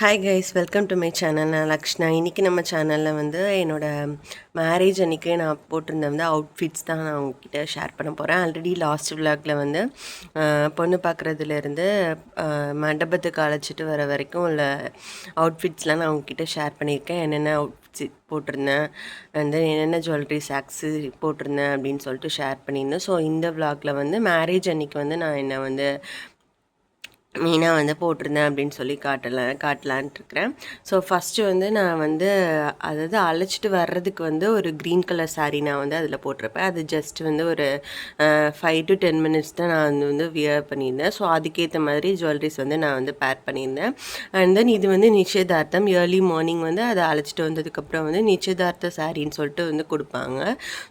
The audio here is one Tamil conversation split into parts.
Hi guys, welcome to my channel. நான் லக்ஷ்னா. இன்றைக்கி நம்ம சேனலில் வந்து என்னோடய மேரேஜ் அன்றைக்கி நான் போட்டிருந்த வந்து அவுட்ஃபிட்ஸ் தான் நான் உங்ககிட்ட ஷேர் பண்ண போகிறேன். ஆல்ரெடி லாஸ்ட் விலாகில் வந்து பொண்ணு பார்க்குறதுலேருந்து மண்டபத்துக்கு அழைச்சிட்டு வர வரைக்கும் உள்ள அவுட்ஃபிட்ஸ்லாம் நான் உங்ககிட்ட ஷேர் பண்ணியிருக்கேன். என்னென்ன அவுட்ஃபிட்ஸ் போட்டிருந்தேன், அண்ட் தென் என்னென்ன ஜுவல்லரி சாக்ஸு போட்டிருந்தேன் அப்படின்னு சொல்லிட்டு ஷேர் பண்ணியிருந்தேன். ஸோ இந்த விலாகில் வந்து மேரேஜ் அன்றைக்கி வந்து நான் என்னை வந்து மெயினாக வந்து போட்டிருந்தேன் அப்படின்னு சொல்லி காட்டலான்ட்டு இருக்கிறேன். ஸோ ஃபஸ்ட்டு வந்து நான் வந்து அதாவது அழைச்சிட்டு வர்றதுக்கு வந்து ஒரு க்ரீன் கலர் சாரீ நான் வந்து அதில் போட்டிருப்பேன். அது ஜஸ்ட் வந்து ஒரு 5 to 10 மினிட்ஸ் தான் நான் வந்து வியர் பண்ணியிருந்தேன். ஸோ அதுக்கேற்ற மாதிரி ஜுவல்லரிஸ் வந்து நான் வந்து பேர் பண்ணியிருந்தேன். அண்ட் தென் இது வந்து நிச்சயதார்த்தம். ஏர்லி மார்னிங் வந்து அதை அழைச்சிட்டு வந்ததுக்கப்புறம் வந்து நிச்சயதார்த்த சாரின்னு சொல்லிட்டு வந்து கொடுப்பாங்க.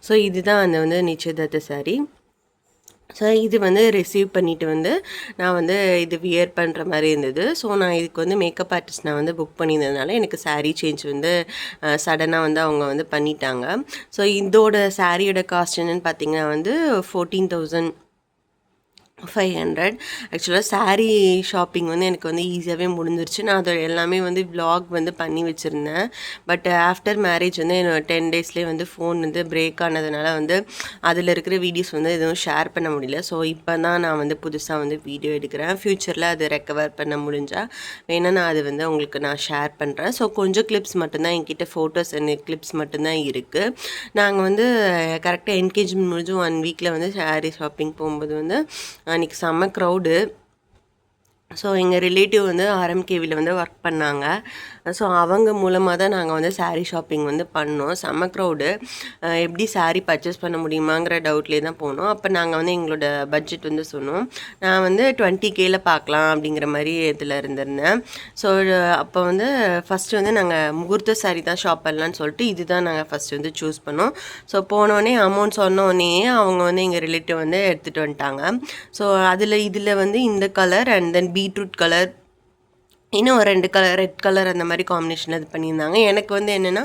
ஸோ இதுதான் அந்த வந்து நிச்சயதார்த்த சாரீ. ஸோ இது வந்து ரிசீவ் பண்ணிவிட்டு வந்து நான் வந்து இது வியர் பண்ணுற மாதிரி இருந்தது. ஸோ நான் இதுக்கு வந்து மேக்கப் ஆர்டிஸ்ட் நான் வந்து புக் பண்ணியிருந்ததுனால எனக்கு சாரீ சேஞ்ச் வந்து சடனாக வந்து அவங்க வந்து பண்ணிட்டாங்க. ஸோ இதோட சாரியோட காஸ்ட் என்னென்னு பார்த்தீங்கன்னா வந்து 14,500. ஆக்சுவலாக சாரீ ஷாப்பிங் வந்து எனக்கு வந்து ஈஸியாகவே முடிஞ்சிருச்சு. நான் அதை எல்லாமே வந்து விலாக் வந்து பண்ணி வச்சுருந்தேன். பட் ஆஃப்டர் மேரேஜ் வந்து என்னோட 10 டேஸ்லேயே வந்து ஃபோன் வந்து பிரேக் ஆனதுனால வந்து அதில் இருக்கிற வீடியோஸ் வந்து எதுவும் ஷேர் பண்ண முடியல. ஸோ இப்போ தான் நான் வந்து புதுசாக வந்து வீடியோ எடுக்கிறேன். ஃப்யூச்சரில் அது ரெக்கவர் பண்ண முடிஞ்சால் வேணால் நான் அது வந்து உங்களுக்கு நான் ஷேர் பண்ணுறேன். ஸோ கொஞ்சம் கிளிப்ஸ் மட்டும்தான் என்கிட்ட ஃபோட்டோஸ் அண்ட் கிளிப்ஸ் மட்டும்தான் இருக்குது. நாங்கள் வந்து கரெக்டாக என்கேஜ்மெண்ட் முடிஞ்சு 1 வீக்கில் வந்து சாரீ ஷாப்பிங் போகும்போது வந்து அன்றைக்கி செம்ம க்ரௌடு. ஸோ எங்கள் ரிலேட்டிவ் வந்து ஆர்எம்கேவியில் வந்து ஒர்க் பண்ணாங்க. ஸோ அவங்க மூலமாக தான் நாங்கள் வந்து சாரீ ஷாப்பிங் வந்து பண்ணோம். செம்ம க்ரௌடு. எப்படி சாரீ பர்ச்சேஸ் பண்ண முடியுமாங்கிற டவுட்லேயே தான் போனோம். அப்போ நாங்கள் வந்து எங்களோட பட்ஜெட் வந்து சொன்னோம். நான் வந்து 20Kல பார்க்கலாம் அப்படிங்கிற மாதிரி இதில் இருந்திருந்தேன். ஸோ அப்போ வந்து ஃபஸ்ட்டு வந்து நாங்கள் முகூர்த்த சாரீ தான் ஷாப் பண்ணலான்னு சொல்லிட்டு இது தான் நாங்கள் ஃபஸ்ட்டு வந்து சூஸ் பண்ணோம். ஸோ போனோடனே அமௌண்ட் சொன்னோடனே அவங்க வந்து எங்கள் ரிலேட்டிவ் வந்து எடுத்துகிட்டு வந்துட்டாங்க. ஸோ இதில் வந்து இந்த colour and then beetroot colour, இன்னும் 2 கலர் ரெட் கலர் அந்த மாதிரி காம்பினேஷனில் இது பண்ணியிருந்தாங்க. எனக்கு வந்து என்னென்னா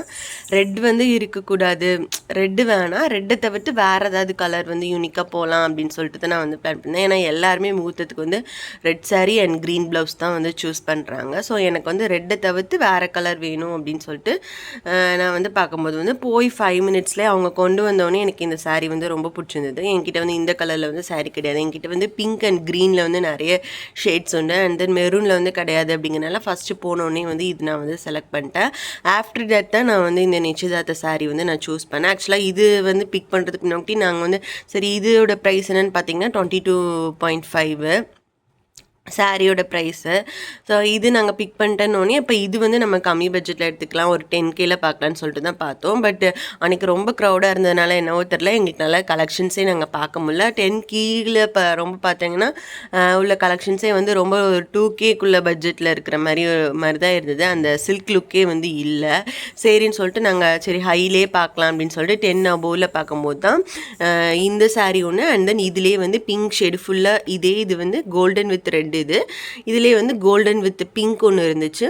ரெட் வந்து இருக்கக்கூடாது, ரெட்டு வேணாம், ரெட்டை தவிர்த்து வேறு ஏதாவது கலர் வந்து யூனிக்காக போகலாம் அப்படின்னு சொல்லிட்டு தான் நான் வந்து பிளான் பண்ணேன். ஏன்னா எல்லாருமே முகூர்த்தத்துக்கு வந்து red sari and green blouse தான் வந்து சூஸ் பண்ணுறாங்க. ஸோ எனக்கு வந்து ரெட்டை தவிர்த்து வேறு கலர் வேணும் அப்படின்னு சொல்லிட்டு நான் வந்து பார்க்கும்போது வந்து போய் 5 மினிட்ஸ்லேயே அவங்க கொண்டு வந்தோடனே எனக்கு இந்த சாரீ வந்து ரொம்ப பிடிச்சிருந்தது. என்கிட்ட வந்து இந்த கலரில் வந்து சாரீ கிடையாது. என்கிட்ட வந்து பிங்க் அண்ட் க்ரீனில் வந்து நிறைய ஷேட்ஸ் உண்டு, அண்ட் தென் மெரூனில் வந்து கிடையாது. அப்படிங்கிறனால ஃபஸ்ட்டு போனோடனே வந்து இது நான் வந்து செலக்ட் பண்ணிட்டேன். ஆஃப்டர் தட் தான் நான் வந்து இந்த நிச்சயதார்த்த சாரீ வந்து நான் சூஸ் பண்ணேன். ஆக்சுவலாக இது வந்து பிக் பண்ணுறதுக்கு முன்னாடி நாங்கள் வந்து சரி இதோட ப்ரைஸ் என்னென்னு பார்த்தீங்கன்னா 22.5 சாரியோட ப்ரைஸு. ஸோ இது நாங்கள் பிக் பண்ணிட்டேன்னொடனே இப்போ இது வந்து நம்ம கம்மி பட்ஜெட்டில் எடுத்துக்கலாம், ஒரு 10Kல பார்க்கலான்னு சொல்லிட்டு தான் பார்த்தோம். பட் அன்றைக்கி ரொம்ப க்ரௌடாக இருந்ததுனால என்னவோ தெரில, எங்களுக்கு நல்லா கலெக்ஷன்ஸே நாங்கள் பார்க்க முடியல. 10Kல ரொம்ப பார்த்தீங்கன்னா உள்ள கலெக்ஷன்ஸே வந்து ரொம்ப 2Kக்குள்ள பட்ஜெட்டில் இருக்கிற மாதிரி தான் இருந்தது. அந்த சில்க் லுக்கே வந்து இல்லை. சரின்னு சொல்லிட்டு நாங்கள் சரி ஹைலே பார்க்கலாம் அப்படின்னு சொல்லிட்டு 10 அபோவில் பார்க்கும்போது தான் இந்த சாரீ ஒன்று, அண்ட் தென் இதுலேயே வந்து பிங்க் ஷேடு ஃபுல்லாக இது வந்து கோல்டன் வித் ரெட், இதுலேயே வந்து கோல்டன் வித் பிங்க் ஒன்று இருந்துச்சு.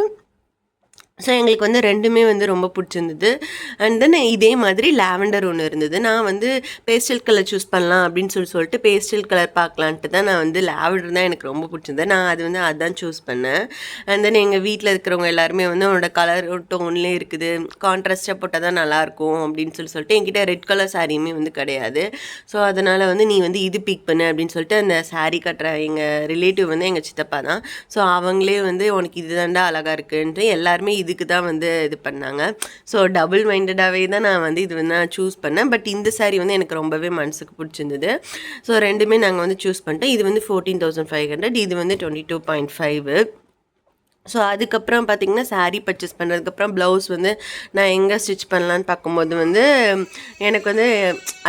ஸோ எங்களுக்கு வந்து ரெண்டுமே வந்து ரொம்ப பிடிச்சிருந்தது. அண்ட் தென் இதே மாதிரி லாவெண்டர் ஒன்று இருந்தது. நான் வந்து பேஸ்டல் கலர் சூஸ் பண்ணலாம் அப்படின்னு சொல்லிட்டு பேஸ்டல் கலர் பார்க்கலான்ட்டு தான் நான் வந்து லாவெண்டர் தான் எனக்கு ரொம்ப பிடிச்சிருந்தது. நான் அது வந்து அதான் சூஸ் பண்ணேன். அண்ட் தென் எங்கள் வீட்டில் இருக்கிறவங்க எல்லாருமே வந்து அவனோட கலர் டோன்லேயே இருக்குது, கான்ட்ராஸ்டாக போட்டால் தான் நல்லாயிருக்கும் அப்படின்னு சொல்லிட்டு என்கிட்ட ரெட் கலர் சாரியுமே வந்து கிடையாது. ஸோ அதனால் வந்து நீ வந்து இது பிக் பண்ணு அப்படின்னு சொல்லிட்டு அந்த சாரீ கட்டுற எங்கள் ரிலேட்டிவ் வந்து எங்கள் சித்தப்பா தான். ஸோ அவங்களே வந்து உனக்கு இது தாண்டா அழகாக இருக்குன்ட்டு எல்லாருமே இதுக்கு தான் வந்து இது பண்ணாங்க. ஸோ டபுள் மைண்டடாகவே தான் நான் வந்து இது வந்து நான் சூஸ் பண்ணேன். பட் இந்த சாரீ வந்து எனக்கு ரொம்பவே மனசுக்கு பிடிச்சிருந்தது. ஸோ ரெண்டுமே நாங்கள் வந்து சூஸ் பண்ணிட்டோம். இது வந்து 14,500, இது வந்து 22.5. ஸோ அதுக்கப்புறம் பார்த்திங்கன்னா சாரீ பர்ச்சேஸ் பண்ணுறதுக்கப்புறம் ப்ளவுஸ் வந்து நான் எங்கே ஸ்டிச் பண்ணலான்னு பார்க்கும்போது வந்து எனக்கு வந்து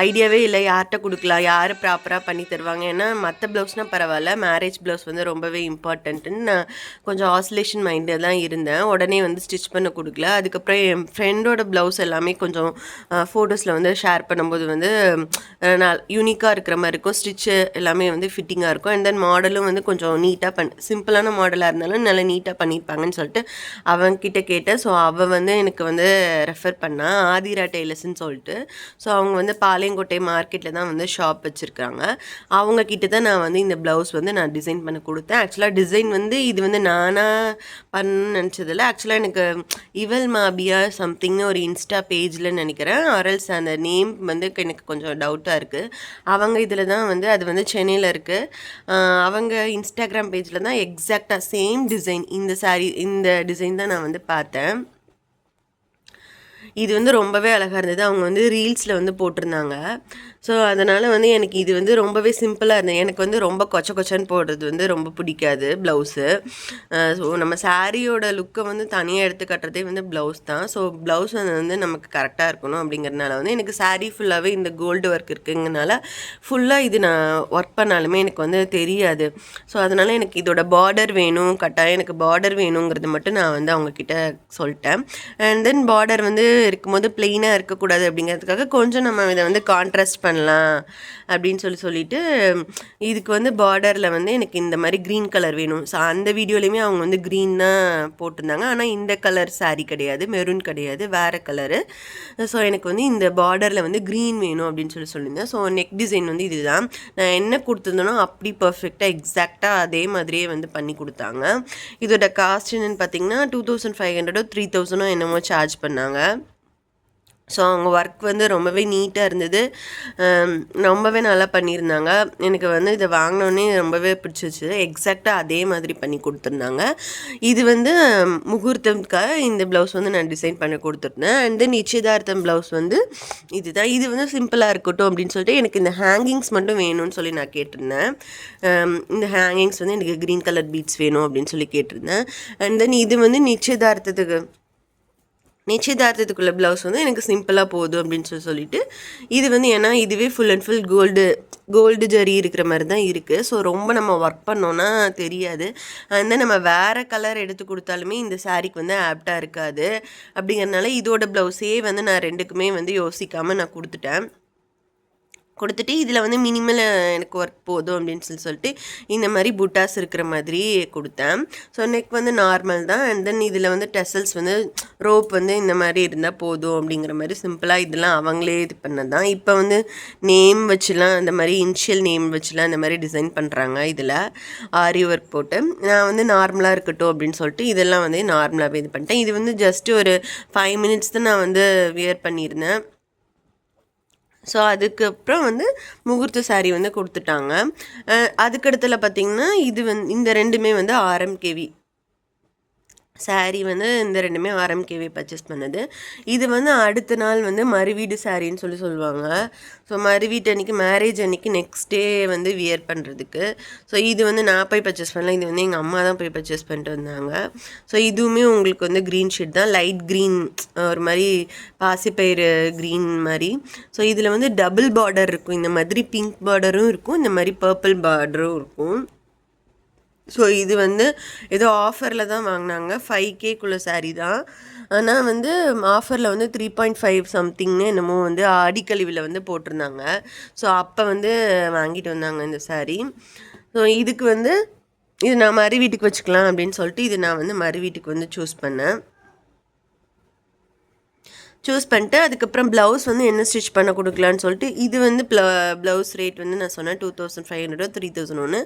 ஐடியாவே இல்லை, யார்கிட்ட கொடுக்கலாம், யார் ப்ராப்பராக பண்ணி தருவாங்க. ஏன்னா மற்ற ப்ளவுஸ்னால் பரவாயில்ல, மேரேஜ் ப்ளவுஸ் வந்து ரொம்பவே இம்பார்ட்டன்ட்டுன்னு நான் கொஞ்சம் ஆசிலேஷன் மைண்டில் தான் இருந்தேன். உடனே வந்து ஸ்டிச் பண்ண கொடுக்கல. அதுக்கப்புறம் என் ஃப்ரெண்டோட ப்ளவுஸ் எல்லாமே கொஞ்சம் ஃபோட்டோஸில் வந்து ஷேர் பண்ணும்போது வந்து நான் யூனிக்காக இருக்கிற மாதிரி இருக்கும், ஸ்டிச்சு எல்லாமே வந்து ஃபிட்டிங்காக இருக்கும். அண்ட் தென் மாடலும் வந்து கொஞ்சம் நீட்டாக சிம்பிளான மாடலாக இருந்தாலும் நல்லா நீட்டாக பண்ணியிருப்பாங்கன்னு சொல்லிட்டு அவங்கக்கிட்ட கேட்டேன். ஸோ அவள் வந்து எனக்கு வந்து ரெஃபர் பண்ணா ஆதிரா டெய்லர்ஸ்ன்னு சொல்லிட்டு. ஸோ அவங்க வந்து பாளையங்கோட்டை மார்க்கெட்டில் தான் வந்து ஷாப் வச்சுருக்காங்க. அவங்கக்கிட்ட தான் நான் வந்து இந்த ப்ளவுஸ் வந்து நான் டிசைன் பண்ண கொடுத்தேன். ஆக்சுவலாக டிசைன் வந்து இது வந்து நானாக பண்ணணும்னு நினச்சதில்ல. ஆக்சுவலாக எனக்கு இவல் மாபியா சம்திங்னு ஒரு இன்ஸ்டா பேஜில் நினைக்கிறேன். ஆர்எல்ஸ் அந்த நேம் வந்து எனக்கு கொஞ்சம் டவுட்டாக இருக்குது. அவங்க இதில் தான் வந்து அது வந்து சென்னையில் இருக்குது. அவங்க இன்ஸ்டாகிராம் பேஜில் தான் எக்ஸாக்டாக சேம் டிசைன் இந்த டிசைன் தான் நான் வந்து பார்த்தேன். இது வந்து ரொம்பவே அழகாக இருந்தது. அவங்க வந்து ரீல்ஸில் வந்து போட்டிருந்தாங்க. ஸோ அதனால் வந்து எனக்கு இது வந்து ரொம்பவே சிம்பிளாக இருந்தது. எனக்கு வந்து ரொம்ப கொச்சன்னு போடுறது வந்து ரொம்ப பிடிக்காது ப்ளவுஸு. ஸோ நம்ம சாரியோட லுக்கை வந்து தனியாக எடுத்து கட்டுறதே வந்து ப்ளவுஸ் தான். ஸோ ப்ளவுஸ் வந்து நமக்கு கரெக்டாக இருக்கணும் அப்படிங்கிறதுனால வந்து எனக்கு சாரீ ஃபுல்லாகவே இந்த கோல்டு ஒர்க் இருக்குங்கிறனால ஃபுல்லாக இது நான் ஒர்க் பண்ணாலுமே எனக்கு வந்து தெரியாது. ஸோ அதனால் எனக்கு இதோட பார்டர் வேணும், கட்டாயம் எனக்கு பார்டர் வேணுங்கிறது மட்டும் நான் வந்து அவங்கக்கிட்ட சொல்லிட்டேன். அண்ட் தென் பார்டர் வந்து இருக்கும்போது பிளெயினாக இருக்கக்கூடாது அப்படிங்கிறதுக்காக கொஞ்சம் நம்ம இதை வந்து கான்ட்ராஸ்ட் பண்ணலாம் அப்படின்னு சொல்லிட்டு இதுக்கு வந்து பார்டரில் வந்து எனக்கு இந்த மாதிரி க்ரீன் கலர் வேணும். ஸோ அந்த வீடியோலையுமே அவங்க வந்து க்ரீன் தான் போட்டிருந்தாங்க. ஆனால் இந்த கலர் சாரீ கிடையாது, மெரூன் கிடையாது, வேறு கலரு. ஸோ எனக்கு வந்து இந்த பார்டரில் வந்து க்ரீன் வேணும் அப்படின்னு சொல்லியிருந்தேன். ஸோ நெக் டிசைன் வந்து இதுதான் நான் என்ன கொடுத்துருந்தேனோ அப்படி பர்ஃபெக்டாக எக்ஸாக்டாக அதே மாதிரியே வந்து பண்ணி கொடுத்தாங்க. இதோட காஸ்ட் என்னன்னு பார்த்தீங்கன்னா 2500 3000 என்னமோ சார்ஜ் பண்ணாங்க. ஸோ அவங்க ஒர்க் வந்து ரொம்பவே நீட்டாக இருந்தது. ரொம்பவே நல்லா பண்ணியிருந்தாங்க. எனக்கு வந்து இதை வாங்கினோடனே ரொம்பவே பிடிச்சிச்சு. எக்ஸாக்டாக அதே மாதிரி பண்ணி கொடுத்துருந்தாங்க. இது வந்து முகூர்த்தம்க்காக இந்த ப்ளவுஸ் வந்து நான் டிசைன் பண்ணி கொடுத்துருந்தேன். அண்ட் தென் நிச்சயதார்த்தம் ப்ளவுஸ் வந்து இதுதான். இது வந்து சிம்பிளாக இருக்கட்டும் அப்படின்னு சொல்லிட்டு எனக்கு இந்த ஹேங்கிங்ஸ் மட்டும் வேணும்னு சொல்லி நான் கேட்டிருந்தேன். இந்த ஹேங்கிங்ஸ் வந்து எனக்கு க்ரீன் கலர் பீட்ஸ் வேணும் அப்படின்னு சொல்லி கேட்டிருந்தேன். அண்ட் தென் இது வந்து நிச்சயதார்த்தத்துக்குள்ள ப்ளவுஸ் வந்து எனக்கு சிம்பிளாக போதும் அப்படின்னு சொல்லிட்டு இது வந்து ஏன்னா இதுவே full and full gold zari இருக்கிற மாதிரி தான் இருக்குது. ஸோ ரொம்ப நம்ம ஒர்க் பண்ணோன்னா தெரியாது. அந்த நம்ம வேறு கலர் எடுத்து கொடுத்தாலுமே இந்த சாரீக்கு வந்து ஆப்டாக இருக்காது. அப்படிங்கிறதுனால இதோட ப்ளவுஸே வந்து நான் ரெண்டுக்குமே வந்து யோசிக்காமல் நான் கொடுத்துட்டு இதில் வந்து மினிமல் எனக்கு ஒர்க் போதும் அப்படின்னு சொல்லிட்டு இந்த மாதிரி புட்டாஸ் இருக்கிற மாதிரி கொடுத்தேன். ஸோ நெக் வந்து நார்மல் தான். அண்ட் தென் இதில் வந்து டெசல்ஸ் வந்து ரோப் வந்து இந்த மாதிரி இருந்தால் போதும் அப்படிங்கிற மாதிரி சிம்பிளாக இதெல்லாம் அவங்களே இது பண்ணது தான். இப்போ வந்து நேம் வச்சுலாம் இந்த மாதிரி இனிஷியல் நேம் வச்சுலாம் இந்த மாதிரி டிசைன் பண்ணுறாங்க. இதில் ஆரி ஒர்க் போட்டு நான் வந்து நார்மலாக இருக்கட்டும் அப்படின்னு சொல்லிட்டு இதெல்லாம் வந்து நார்மலாகவே இது பண்ணிட்டேன். இது வந்து ஜஸ்ட் ஒரு 5 minutes தான் நான் வந்து வியர் பண்ணியிருந்தேன். ஸோ அதுக்கப்புறம் வந்து முகூர்த்த சாரீ வந்து கொடுத்துட்டாங்க. அதுக்கடுத்தில் பார்த்திங்கன்னா இது வந்து இந்த ரெண்டுமே வந்து RMKV சாரீ வந்து இந்த ரெண்டுமே RMKV பர்ச்சேஸ் பண்ணது. இது வந்து அடுத்த நாள் வந்து மறுவீடு சாரின்னு சொல்லுவாங்க. ஸோ மறுவீட்டு அன்றைக்கி மேரேஜ் அன்றைக்கி நெக்ஸ்ட் டே வந்து வியர் பண்ணுறதுக்கு. ஸோ இது வந்து நான் போய் பர்ச்சேஸ் பண்ணல, இது வந்து எங்கள் அம்மா தான் போய் பர்ச்சேஸ் பண்ணிட்டு வந்தாங்க. ஸோ இதுவுமே உங்களுக்கு வந்து க்ரீன் ஷேட் தான், லைட் க்ரீன், ஒரு மாதிரி பாசிப்பயிறு க்ரீன் மாதிரி. ஸோ இதில் வந்து டபுள் பார்டர் இருக்கும். இந்த மாதிரி பிங்க் பார்டரும் இருக்கும், இந்த மாதிரி பர்பிள் பார்டரும் இருக்கும். ஸோ இது வந்து ஏதோ ஆஃபரில் தான் வாங்கினாங்க. 5Kக்குள்ள சாரீ தான். ஆனால் வந்து ஆஃபரில் வந்து 3.5 சம்திங்னு என்னமோ வந்து ஆடிக்கழிவில் வந்து போட்டிருந்தாங்க. ஸோ அப்போ வந்து வாங்கிட்டு வந்தாங்க இந்த சாரீ. ஸோ இதுக்கு வந்து இது நான் மறு வீட்டுக்கு வச்சுக்கலாம் அப்படின்னு சொல்லிட்டு இது நான் வந்து மறு வீட்டுக்கு வந்து சூஸ் பண்ணிட்டு அதுக்கப்புறம் ப்ளவுஸ் வந்து என்ன ஸ்டிச் பண்ண கொடுக்கலான்னு சொல்லிட்டு இது வந்து ப்ளவுஸ் ரேட் வந்து நான் சொன்னேன் 2500 3000.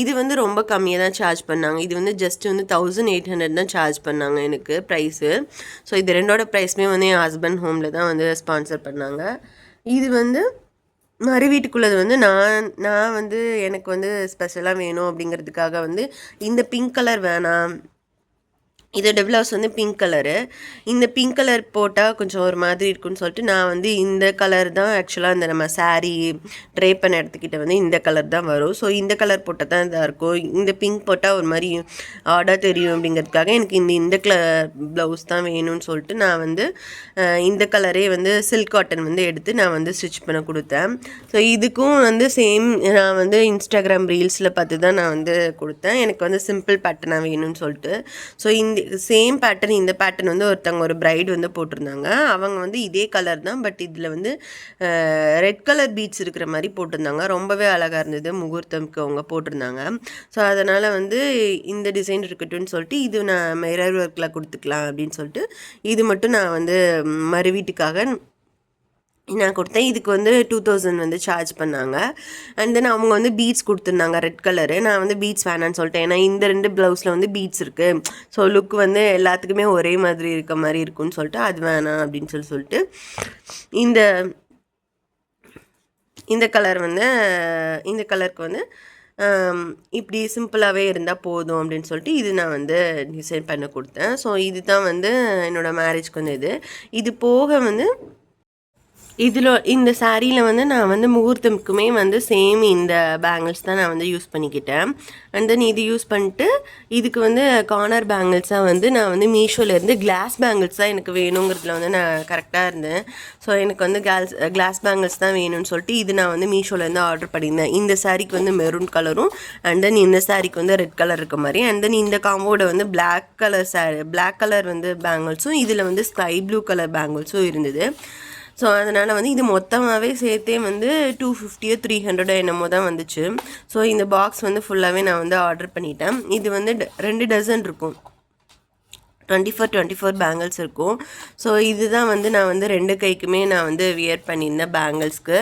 இது வந்து ரொம்ப கம்மியாக தான் சார்ஜ் பண்ணாங்க. இது வந்து ஜஸ்ட் வந்து 1800 தான் சார்ஜ் பண்ணாங்க எனக்கு ப்ரைஸு. ஸோ இது ரெண்டோட ப்ரைஸுமே வந்து என் ஹஸ்பண்ட் ஹோமில் தான் வந்து ஸ்பான்சர் பண்ணாங்க. இது வந்து மறு வீட்டுக்குள்ளது வந்து நான் வந்து எனக்கு வந்து ஸ்பெஷலாக வேணும் அப்படிங்கிறதுக்காக வந்து இந்த பிங்க் கலர் வேணாம், இதோட ப்ளவுஸ் வந்து பிங்க் கலரு, இந்த பிங்க் கலர் போட்டால் கொஞ்சம் ஒரு மாதிரி இருக்குன்னு சொல்லிட்டு நான் வந்து இந்த கலர் தான் ஆக்சுவலாக இந்த நம்ம சாரீ ட்ரை பண்ண இடத்துக்கிட்ட வந்து இந்த கலர் தான் வரும். ஸோ இந்த கலர் போட்டால் தான் இதாக இருக்கும், இந்த பிங்க் போட்டால் ஒரு மாதிரி ஆடாக தெரியும் அப்படிங்கிறதுக்காக எனக்கு இந்த கலர் ப்ளவுஸ் தான் வேணும்னு சொல்லிட்டு நான் வந்து இந்த கலரே வந்து சில்க் காட்டன் வந்து எடுத்து நான் வந்து ஸ்டிச் பண்ண கொடுத்தேன். ஸோ இதுக்கும் வந்து சேம் நான் வந்து இன்ஸ்டாகிராம் ரீல்ஸில் பார்த்து தான் நான் வந்து கொடுத்தேன். எனக்கு வந்து சிம்பிள் பேட்டர்னாக வேணும்னு சொல்லிட்டு. ஸோ சேம் பேட்டர்ன், இந்த பேட்டர்ன் வந்து ஒருத்தவங்க ஒரு பிரைட் வந்து போட்டிருந்தாங்க. அவங்க வந்து இதே கலர் தான், பட் இதில் வந்து ரெட் கலர் பீட்ஸ் இருக்கிற மாதிரி போட்டிருந்தாங்க. ரொம்பவே அழகாக இருந்தது. முகூர்த்தம்க்கு அவங்க போட்டிருந்தாங்க. ஸோ அதனால் வந்து இந்த டிசைன் இருக்கட்டும்னு சொல்லிட்டு இது நான் மிரர் ஒர்க்கில் கொடுத்துக்கலாம் அப்படின்னு சொல்லிட்டு இது மட்டும் நான் வந்து மறு வீட்டுக்காக நான் கொடுத்தேன். இதுக்கு வந்து 2000 வந்து சார்ஜ் பண்ணாங்க. அண்ட் தென் அவங்க வந்து பீட்ஸ் கொடுத்துருந்தாங்க ரெட் கலரு. நான் வந்து பீட்ஸ் வேணான்னு சொல்லிட்டேன். ஏன்னா இந்த 2 ப்ளவுஸில் வந்து பீட்ஸ் இருக்குது. ஸோ லுக் வந்து எல்லாத்துக்குமே ஒரே மாதிரி இருக்க மாதிரி இருக்குன்னு சொல்லிட்டு அது வேணாம் அப்படின்னு சொல்லிட்டு இந்த இந்த கலர் வந்து இந்த கலருக்கு வந்து இப்படி சிம்பிளாகவே இருந்தால் போதும் அப்படின்னு சொல்லிட்டு இது நான் வந்து டிசைன் பண்ண கொடுத்தேன். ஸோ இது தான் வந்து என்னோடய மேரேஜ்க்கு வந்து இது போக வந்து இந்த சாரியில் வந்து நான் வந்து முகூர்த்தமுக்குமே வந்து சேம் இந்த பேங்கிள்ஸ் தான் நான் வந்து யூஸ் பண்ணிக்கிட்டேன். அண்ட் தென் இது யூஸ் பண்ணிட்டு இதுக்கு வந்து கார்னர் பேங்கிள்ஸாக வந்து நான் வந்து மீஷோலேருந்து கிளாஸ் பேங்கிள்ஸ் தான் எனக்கு வேணுங்கிறதுல வந்து நான் கரெக்டாக இருந்தேன். ஸோ எனக்கு வந்து கிளாஸ் பேங்கிள்ஸ் தான் வேணும்னு சொல்லிட்டு இது நான் வந்து மீஷோலேருந்து ஆர்டர் பண்ணியிருந்தேன். இந்த சாரிக்கு வந்து மெரூன் கலரும் அண்ட் தென் இந்த சாரிக்கு வந்து ரெட் கலர் இருக்க மாதிரி அண்ட் தென் இந்த காம்போட வந்து பிளாக் கலர் வந்து பேங்கிள்ஸும் இதில் வந்து ஸ்கை ப்ளூ கலர் பேங்கிள்ஸும் இருந்தது. ஸோ அதனால் வந்து இது மொத்தமாகவே சேர்த்தே வந்து 250 300 என்னமோ தான் வந்துச்சு. ஸோ இந்த பாக்ஸ் வந்து ஃபுல்லாகவே நான் வந்து ஆர்டர் பண்ணிட்டேன். இது வந்து 2 டசன் இருக்கும். 24 பேங்கிள்ஸ் இருக்கும். ஸோ இதுதான் வந்து நான் வந்து 2 கைக்குமே நான் வந்து வியர் பண்ணியிருந்தேன் பேங்கிள்ஸ்க்கு.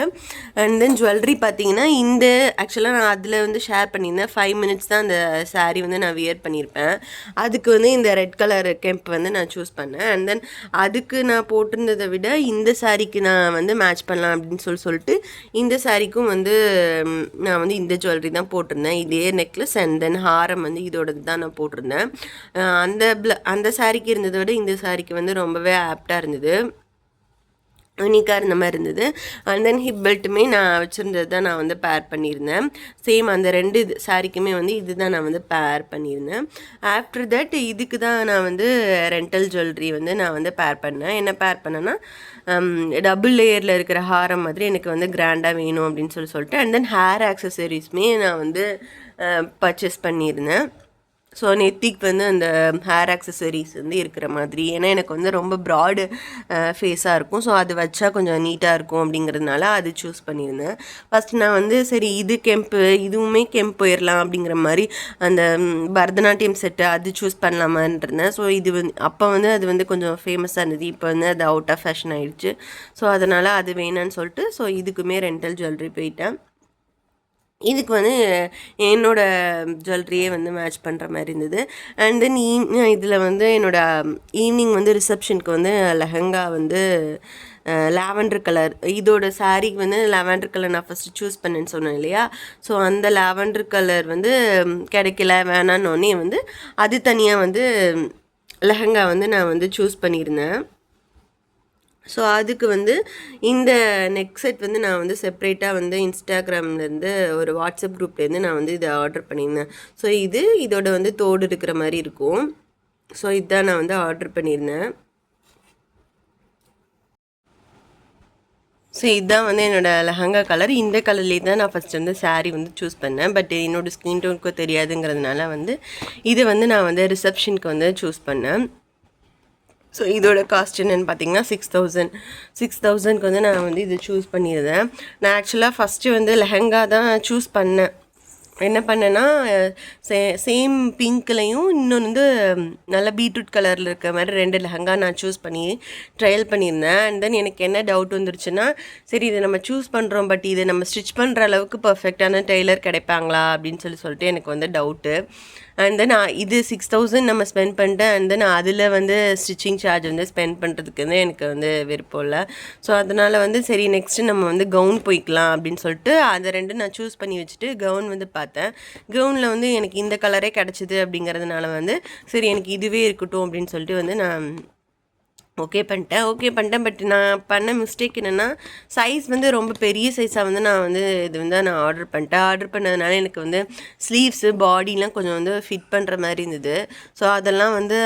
அண்ட் தென் ஜுவல்லரி பார்த்தீங்கன்னா இந்த ஆக்சுவலாக நான் அதில் வந்து ஷேர் பண்ணியிருந்தேன். 5 மினிட்ஸ் தான் அந்த சாரீ வந்து நான் வியர் பண்ணியிருப்பேன். அதுக்கு வந்து இந்த ரெட் கலர் கெம்ப் வந்து நான் சூஸ் பண்ணேன். அண்ட் தென் அதுக்கு நான் போட்டிருந்ததை விட இந்த சாரீக்கு நான் வந்து மேட்ச் பண்ணலாம் அப்படின்னு சொல்லிட்டு இந்த சாரீக்கும் வந்து நான் வந்து இந்த ஜுவல்லரி தான் போட்டிருந்தேன். இதே நெக்லஸ் அண்ட் தென் ஹாரம் வந்து இதோடது தான் நான் போட்டிருந்தேன். அந்த சாரிக்கு இருந்ததை விட இந்த சாரிக்கு வந்து ரொம்பவே ஆப்டாக இருந்தது, யூனிக்காக இருந்த மாதிரி இருந்தது. அண்ட் தென் ஹிப் பெல்ட்டுமே நான் வச்சுருந்தது தான் நான் வந்து பேர் பண்ணியிருந்தேன். சேம் அந்த 2 சாரிக்குமே வந்து இது தான் நான் வந்து பேர் பண்ணியிருந்தேன். ஆஃப்டர் தட் இதுக்கு தான் நான் வந்து ரெண்டல் ஜுவல்லரி வந்து நான் வந்து பேர் பண்ணேன். என்ன பேர் பண்ணேன்னா டபுள் லேயரில் இருக்கிற ஹாரம் மாதிரி எனக்கு வந்து கிராண்டாக வேணும் அப்படின்னு சொல்லிட்டு அண்ட் தென் ஹேர் ஆக்சசரிஸுமே நான் வந்து பர்ச்சேஸ் பண்ணியிருந்தேன். ஸோ நெத்திக்கு வந்து அந்த ஹேர் ஆக்சசரிஸ் வந்து இருக்கிற மாதிரி, ஏன்னா எனக்கு வந்து ரொம்ப ப்ராடு ஃபேஸாக இருக்கும். ஸோ அது வச்சா கொஞ்சம் நீட்டாக இருக்கும் அப்படிங்கிறதுனால அது சூஸ் பண்ணியிருந்தேன். ஃபஸ்ட்டு நான் வந்து சரி இது கெம்ப்பு இதுவுமே கெம்ப் போயிடலாம் அப்படிங்கிற மாதிரி அந்த பரதநாட்டியம் செட்டு அது சூஸ் பண்ணலாமான்னு இருந்தேன். ஸோ இது வந்து அப்போ வந்து அது வந்து கொஞ்சம் ஃபேமஸாக இருந்தது. இப்போ வந்து அது அவுட் ஆஃப் ஃபேஷன் ஆகிடுச்சு. ஸோ அதனால் அது வேணான்னு சொல்லிட்டு ஸோ இதுக்குமே ரெண்டல் ஜுவல்லரி போயிட்டேன். இதுக்கு வந்து என்னோடய ஜுவல்லரியே வந்து மேட்ச் பண்ணுற மாதிரி இருந்தது. அண்ட் தென் இதில் வந்து என்னோடய ஈவினிங் வந்து ரிசப்ஷனுக்கு வந்து லெஹங்கா வந்து லாவெண்டர் கலர் இதோட சாரீக்கு வந்து லாவெண்டர் கலர் நான் ஃபஸ்ட்டு சூஸ் பண்ணேன்னு சொன்னேன் இல்லையா. ஸோ அந்த லாவெண்டர் கலர் வந்து கிடைக்கல வேணான்னொன்னே வந்து அது தனியாக வந்து லெஹங்கா வந்து நான் வந்து சூஸ் பண்ணியிருந்தேன். ஸோ அதுக்கு வந்து இந்த நெக் செட் வந்து நான் வந்து செப்ரேட்டாக வந்து இன்ஸ்டாகிராம்லேருந்து ஒரு வாட்ஸ்அப் குரூப்லேருந்து நான் வந்து இதை ஆர்டர் பண்ணியிருந்தேன். ஸோ இதோட வந்து தோடு இருக்கிற மாதிரி இருக்கும். ஸோ இதுதான் நான் வந்து ஆர்டர் பண்ணியிருந்தேன். ஸோ இதுதான் வந்து என்னோடய லெஹங்கா கலர். இந்த கலர்லேயே தான் நான் ஃபஸ்ட் வந்து சாரீ வந்து சூஸ் பண்ணேன். பட் என்னோடய ஸ்கின் டோனுக்கு தெரியாதுங்கிறதுனால வந்து இது வந்து நான் வந்து ரிசப்ஷனுக்கு வந்து சூஸ் பண்ணேன். ஸோ இதோட காஸ்ட் என்னென்னு பார்த்தீங்கன்னா 6000க்கு வந்து நான் வந்து இது சூஸ் பண்ணியிருந்தேன். நான் ஆக்சுவலாக ஃபஸ்ட்டு வந்து லெஹங்கா தான் சூஸ் பண்ணேன். என்ன பண்ணேன்னா சேம் பிங்க்லையும் இன்னொன்று வந்து நல்லா பீட்ரூட் கலரில் இருக்கிற மாதிரி 2 லெஹங்கா நான் சூஸ் பண்ணி ட்ரையல் பண்ணியிருந்தேன். அண்ட் தென் எனக்கு என்ன டவுட் வந்துருச்சுன்னா சரி இதை நம்ம சூஸ் பண்ணுறோம் பட் இதை நம்ம ஸ்டிச் பண்ணுற அளவுக்கு பர்ஃபெக்டான டெய்லர் கிடைப்பாங்களா அப்படின்னு சொல்லிட்டு எனக்கு வந்து டவுட்டு. அண்ட் தென் இது 6000 நம்ம ஸ்பெண்ட் பண்ணிட்டேன். அண்ட் தென் அதில் வந்து ஸ்டிச்சிங் சார்ஜ் வந்து ஸ்பெண்ட் பண்ணுறதுக்கு வந்து எனக்கு வந்து விருப்பம் இல்லை. ஸோ அதனால் வந்து சரி நெக்ஸ்ட்டு நம்ம வந்து கவுன் போய்க்கலாம் அப்படின்னு சொல்லிட்டு அதை 2 நான் சூஸ் பண்ணி வச்சுட்டு கவுன் வந்து பார்த்தேன். கவுனில் வந்து எனக்கு இந்த கலரே கிடச்சிது அப்படிங்கிறதுனால வந்து சரி எனக்கு இதுவே இருக்கட்டும் அப்படின்னு சொல்லிட்டு வந்து நான் ஓகே பண்ணிட்டேன். பட் நான் பண்ண மிஸ்டேக் என்னென்னா, சைஸ் வந்து ரொம்ப பெரிய சைஸாக வந்து நான் வந்து இது வந்து நான் ஆர்டர் பண்ணிட்டேன். ஆர்டர் பண்ணதுனால எனக்கு வந்து ஸ்லீவ்ஸு, பாடிலாம் கொஞ்சம் வந்து ஃபிட் பண்ணுற மாதிரி இருந்தது. ஸோ அதெல்லாம் வந்து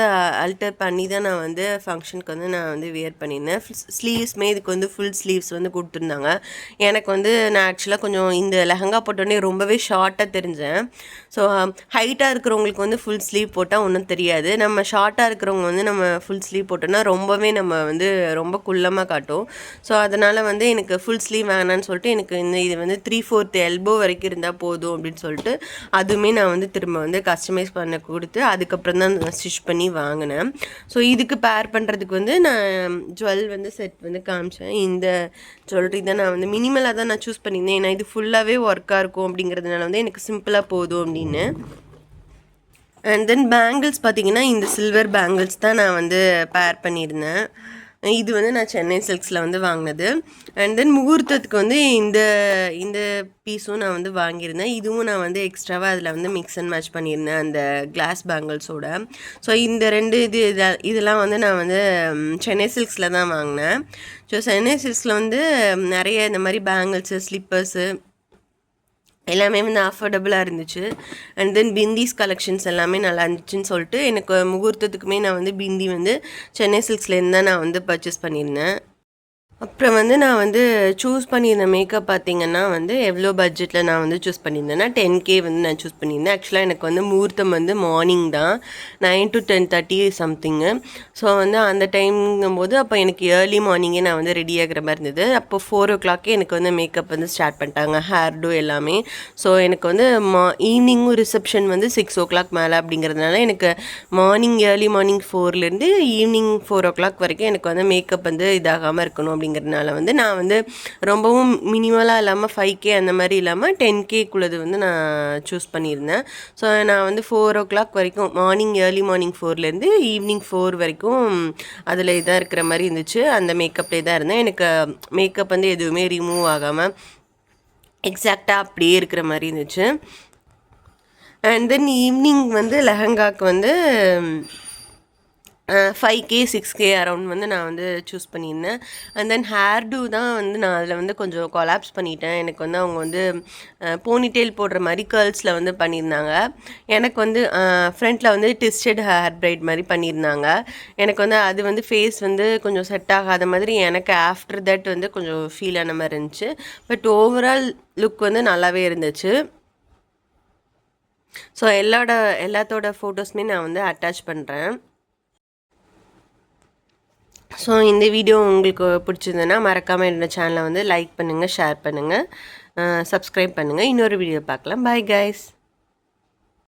அல்டர் பண்ணி தான் நான் வந்து ஃபங்க்ஷனுக்கு வந்து நான் வந்து வியர் பண்ணியிருந்தேன். ஸ்லீவ்ஸுமே இதுக்கு வந்து ஃபுல் ஸ்லீவ்ஸ் வந்து கொடுத்துருந்தாங்க. எனக்கு வந்து நான் ஆக்சுவலாக கொஞ்சம் இந்த லெஹங்கா போட்டோடனே ரொம்பவே ஷார்ட்டாக தெரிஞ்சேன். ஸோ ஹைட்டாக இருக்கிறவங்களுக்கு வந்து ஃபுல் ஸ்லீவ் போட்டால் ஒன்றும் தெரியாது. நம்ம ஷார்ட்டாக இருக்கிறவங்க வந்து நம்ம ஃபுல் ஸ்லீவ் போட்டோன்னா ரொம்பவே நம்ம வந்து ரொம்ப குள்ளமாக காட்டும். ஸோ அதனால் வந்து எனக்கு ஃபுல் ஸ்லீவ் வேணான்னு சொல்லிட்டு எனக்கு இது வந்து 3/4 எல்போ வரைக்கும் இருந்தால் போதும் அப்படின்னு சொல்லிட்டு அதுவுமே நான் வந்து திரும்ப வந்து கஸ்டமைஸ் பண்ண கொடுத்து அதுக்கப்புறம் தான் நான் ஸ்டிச் பண்ணி வாங்கினேன். ஸோ இதுக்கு பேர் பண்ணுறதுக்கு வந்து நான் ஜுவல் வந்து செட் வந்து காமிச்சேன். இந்த ஜுவல்லரி தான் நான் வந்து மினிமலாக தான் நான் சூஸ் பண்ணியிருந்தேன். ஏன்னா இது ஃபுல்லாகவே ஒர்க்காக இருக்கும் அப்படிங்கிறதுனால வந்து எனக்கு சிம்பிளாக போதும் அப்படின்னு. அண்ட் தென் பேங்கிள்ஸ் பார்த்திங்கன்னா இந்த சில்வர் பேங்கிள்ஸ் தான் நான் வந்து பேர் பண்ணியிருந்தேன். இது வந்து நான் சென்னை சில்க்ஸில் வந்து வாங்கினது. அண்ட் தென் முகூர்த்தத்துக்கு வந்து இந்த இந்த பீஸும் நான் வந்து வாங்கியிருந்தேன். இதுவும் நான் வந்து எக்ஸ்ட்ராவாக அதில் வந்து மிக்ஸ் அண்ட் மேட்ச் பண்ணியிருந்தேன் அந்த கிளாஸ் பேங்கிள்ஸோட. ஸோ இந்த 2 இதெல்லாம் வந்து நான் வந்து சென்னை சில்க்ஸில் தான் வாங்கினேன். ஸோ சென்னை சில்க்ஸில் வந்து நிறைய இந்த மாதிரி பேங்கிள்ஸு, ஸ்லிப்பர்ஸு எல்லாமே வந்து அஃபோர்டபுளாக இருந்துச்சு. அண்ட் தென் பிந்திஸ் கலெக்ஷன்ஸ் எல்லாமே நல்லா இருந்துச்சுன்னு சொல்லிட்டு எனக்கு முகூர்த்தத்துக்குமே நான் வந்து பிந்தி வந்து சென்னை சில்க்ஸ்லேருந்து தான் நான் வந்து பர்ச்சேஸ் பண்ணியிருந்தேன். அப்புறம் வந்து நான் வந்து சூஸ் பண்ணியிருந்த மேக்கப் பார்த்திங்கன்னா வந்து எவ்வளோ பட்ஜெட்டில் நான் வந்து சூஸ் பண்ணியிருந்தேன்னா 10K வந்து நான் சூஸ் பண்ணியிருந்தேன். ஆக்சுவலாக எனக்கு வந்து முகூர்த்தம் வந்து மார்னிங் தான் 9 to 10:30 சம்திங்கு. ஸோ வந்து அந்த டைம்ங்கும்போது அப்போ எனக்கு ஏர்லி மார்னிங்கே நான் வந்து ரெடி ஆகிற மாதிரி இருந்தது. அப்போ 4 o'clock எனக்கு வந்து மேக்கப் வந்து ஸ்டார்ட் பண்ணிட்டாங்க, ஹேர் டூ எல்லாமே. ஸோ எனக்கு வந்து ஈவினிங்கும் ரிசப்ஷன் வந்து 6 o'clock மேலே அப்படிங்கிறதுனால எனக்கு ஏர்லி மார்னிங் 4லேருந்து ஈவினிங் 4 o'clock வரைக்கும் எனக்கு வந்து மேக்கப் வந்து இதாகாமல் இருக்கணும் அப்படிங்கிறதுனால வந்து நான் வந்து ரொம்பவும் மினிமலாக இல்லாமல் 5K அந்த மாதிரி இல்லாமல் 10Kக்குள்ளது வந்து நான் சூஸ் பண்ணியிருந்தேன். ஸோ நான் வந்து 4 o'clock வரைக்கும் ஏர்லி மார்னிங் 4லேருந்து ஈவினிங் 4 வரைக்கும் அதில் இதாக இருக்கிற மாதிரி இருந்துச்சு. அந்த மேக்கப்லேயே தான் இருந்தேன். எனக்கு மேக்கப் வந்து எதுவுமே ரிமூவ் ஆகாமல் எக்ஸாக்டாக அப்படியே இருக்கிற மாதிரி இருந்துச்சு. அண்ட் தென் ஈவினிங் வந்து லெஹங்காவுக்கு வந்து 5K 6K அரௌண்ட் வந்து நான் வந்து சூஸ் பண்ணியிருந்தேன். அண்ட் தென் ஹேர் டூ தான் வந்து நான் அதில் வந்து கொஞ்சம் கொலாப்ஸ் பண்ணிட்டேன். எனக்கு வந்து அவங்க வந்து போனிடெயில் போடுற மாதிரி கேர்ள்ஸில் வந்து பண்ணியிருந்தாங்க. எனக்கு வந்து ஃப்ரண்ட்டில் வந்து ட்விஸ்டட் ஹேர் பிரைட் மாதிரி பண்ணியிருந்தாங்க. எனக்கு வந்து அது வந்து ஃபேஸ் வந்து கொஞ்சம் செட் ஆகாத மாதிரி எனக்கு ஆஃப்டர் தட் வந்து கொஞ்சம் ஃபீல் ஆன மாதிரி இருந்துச்சு. பட் ஓவரால் லுக் வந்து நல்லாவே இருந்துச்சு. ஸோ எல்லாத்தோட ஃபோட்டோஸுமே நான் வந்து அட்டாச் பண்ணுறேன். ஸோ இந்த வீடியோ உங்களுக்கு பிடிச்சிருந்ததுன்னா மறக்காமல் என்னோடய சேனலை வந்து லைக் பண்ணுங்கள், ஷேர் பண்ணுங்கள், சப்ஸ்கிரைப் பண்ணுங்கள். இன்னொரு வீடியோ பார்க்கலாம். Bye guys.